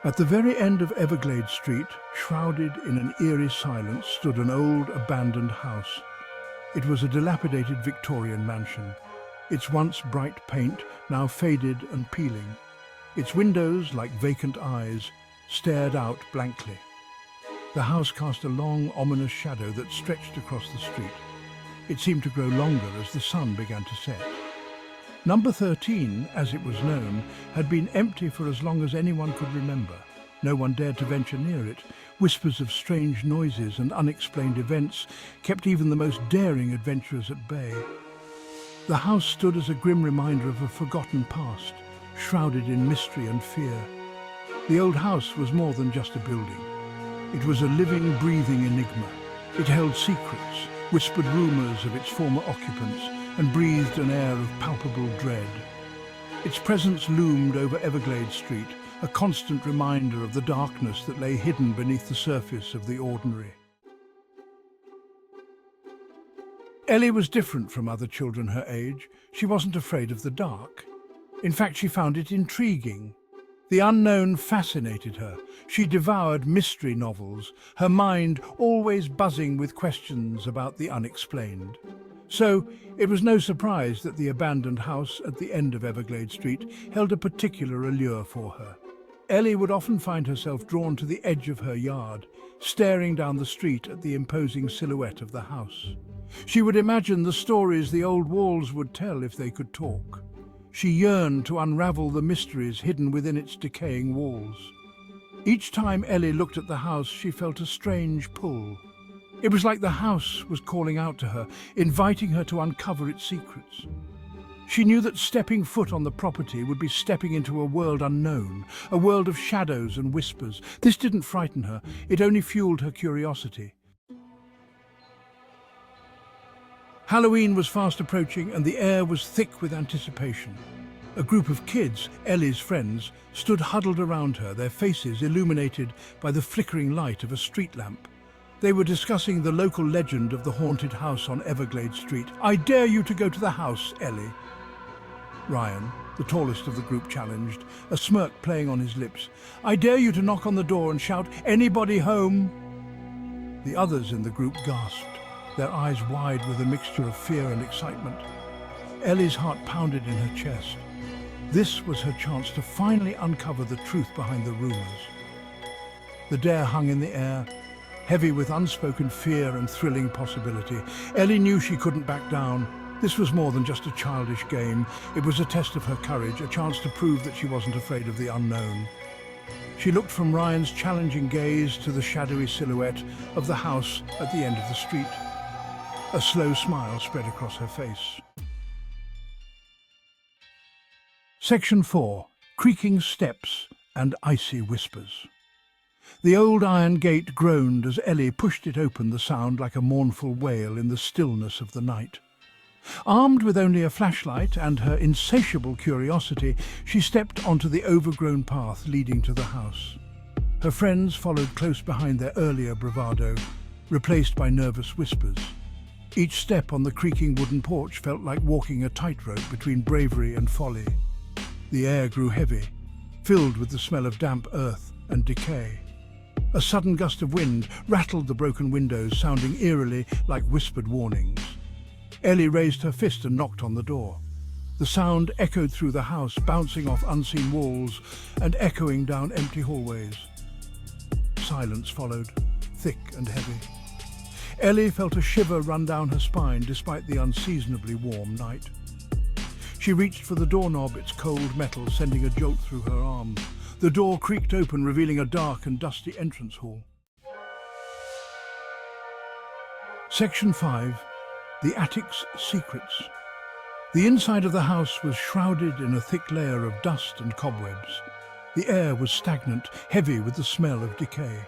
At the very end of Everglade Street, shrouded in an eerie silence, stood an old, abandoned house. It was a dilapidated Victorian mansion, its once bright paint now faded and peeling. Its windows, like vacant eyes, stared out blankly. The house cast a long, ominous shadow that stretched across the street. It seemed to grow longer as the sun began to set. Number 13, as it was known, had been empty for as long as anyone could remember. No one dared to venture near it. Whispers of strange noises and unexplained events kept even the most daring adventurers at bay. The house stood as a grim reminder of a forgotten past, shrouded in mystery and fear. The old house was more than just a building. It was a living, breathing enigma. It held secrets, whispered rumors of its former occupants, and breathed an air of palpable dread. Its presence loomed over Everglade Street, a constant reminder of the darkness that lay hidden beneath the surface of the ordinary. Ellie was different from other children her age. She wasn't afraid of the dark. In fact, she found it intriguing. The unknown fascinated her. She devoured mystery novels, her mind always buzzing with questions about the unexplained. So, it was no surprise that the abandoned house at the end of Everglade Street held a particular allure for her. Ellie would often find herself drawn to the edge of her yard, staring down the street at the imposing silhouette of the house. She would imagine the stories the old walls would tell if they could talk. She yearned to unravel the mysteries hidden within its decaying walls. Each time Ellie looked at the house, she felt a strange pull. It was like the house was calling out to her, inviting her to uncover its secrets. She knew that stepping foot on the property would be stepping into a world unknown, a world of shadows and whispers. This didn't frighten her, it only fueled her curiosity. Halloween was fast approaching and the air was thick with anticipation. A group of kids, Ellie's friends, stood huddled around her, their faces illuminated by the flickering light of a street lamp. They were discussing the local legend of the haunted house on Everglade Street. "I dare you to go to the house, Ellie," Ryan, the tallest of the group, challenged, a smirk playing on his lips. "I dare you to knock on the door and shout, 'Anybody home?'" The others in the group gasped, their eyes wide with a mixture of fear and excitement. Ellie's heart pounded in her chest. This was her chance to finally uncover the truth behind the rumors. The dare hung in the air, heavy with unspoken fear and thrilling possibility. Ellie knew she couldn't back down. This was more than just a childish game. It was a test of her courage, a chance to prove that she wasn't afraid of the unknown. She looked from Ryan's challenging gaze to the shadowy silhouette of the house at the end of the street. A slow smile spread across her face. Section 4. Creaking Steps and Icy Whispers. The old iron gate groaned as Ellie pushed it open, the sound like a mournful wail in the stillness of the night. Armed with only a flashlight and her insatiable curiosity, she stepped onto the overgrown path leading to the house. Her friends followed close behind their earlier bravado, replaced by nervous whispers. Each step on the creaking wooden porch felt like walking a tightrope between bravery and folly. The air grew heavy, filled with the smell of damp earth and decay. A sudden gust of wind rattled the broken windows, sounding eerily like whispered warnings. Ellie raised her fist and knocked on the door. The sound echoed through the house, bouncing off unseen walls and echoing down empty hallways. Silence followed, thick and heavy. Ellie felt a shiver run down her spine despite the unseasonably warm night. She reached for the doorknob, its cold metal sending a jolt through her arm. The door creaked open, revealing a dark and dusty entrance hall. Section 5. The Attic's Secrets. The inside of the house was shrouded in a thick layer of dust and cobwebs. The air was stagnant, heavy with the smell of decay.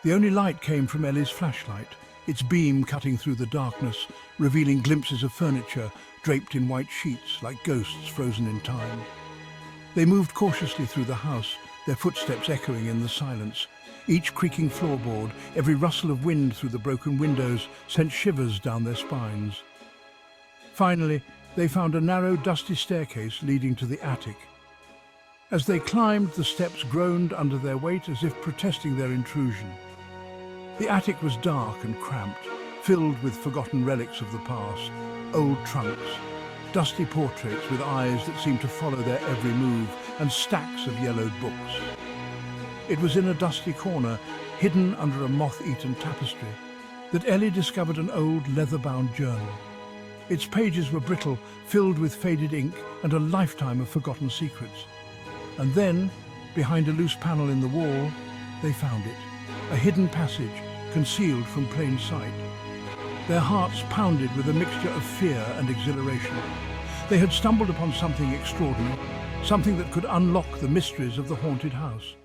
The only light came from Ellie's flashlight, its beam cutting through the darkness, revealing glimpses of furniture draped in white sheets like ghosts frozen in time. They moved cautiously through the house, their footsteps echoing in the silence. Each creaking floorboard, every rustle of wind through the broken windows sent shivers down their spines. Finally, they found a narrow, dusty staircase leading to the attic. As they climbed, the steps groaned under their weight as if protesting their intrusion. The attic was dark and cramped, filled with forgotten relics of the past, old trunks, dusty portraits with eyes that seemed to follow their every move, and stacks of yellowed books. It was in a dusty corner, hidden under a moth-eaten tapestry, that Ellie discovered an old leather-bound journal. Its pages were brittle, filled with faded ink and a lifetime of forgotten secrets. And then, behind a loose panel in the wall, they found it, a hidden passage concealed from plain sight. Their hearts pounded with a mixture of fear and exhilaration. They had stumbled upon something extraordinary, something that could unlock the mysteries of the haunted house.